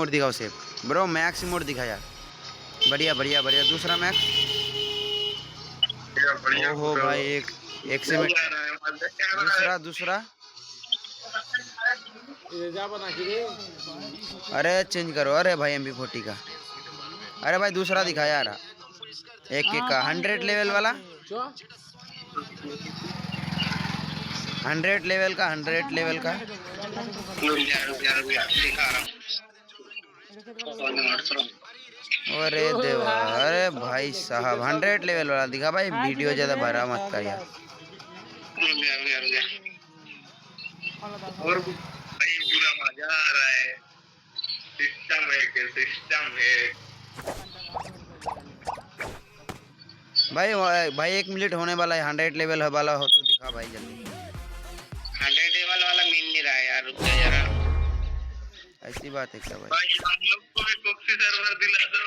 Emote दिखाओ safe bro, max emote दिखा यार। बढ़िया बढ़िया बढ़िया, दूसरा मैक्स। बढ़िया ओहो भाई, एक से मिट। दूसरा दूसरा। अरे चेंज करो, अरे भाई MP40 का। अरे भाई दूसरा दिखा यार, एक एक का 100 लेवल वाला। 100 लेवल का, 100 लेवल का। दिखा रहा अरे देवा, अरे भाई साहब 100 लेवल वाला दिखा भाई, वीडियो ज्यादा भरा मत कर यार। और भाई पूरा मजा आ रहा है। सिस्टम है कि सिस्टम है। भाई भाई 1 मिनट होने वाला है, 100 लेवल वाला हो तो दिखा भाई जल्दी। 100 लेवल वाला मिल नहीं रहा है यार, रुक जा जरा। ऐसी बात है क्या भाई? भाई हम लोग को भी प्रॉक्सी सर्वर दिला दो।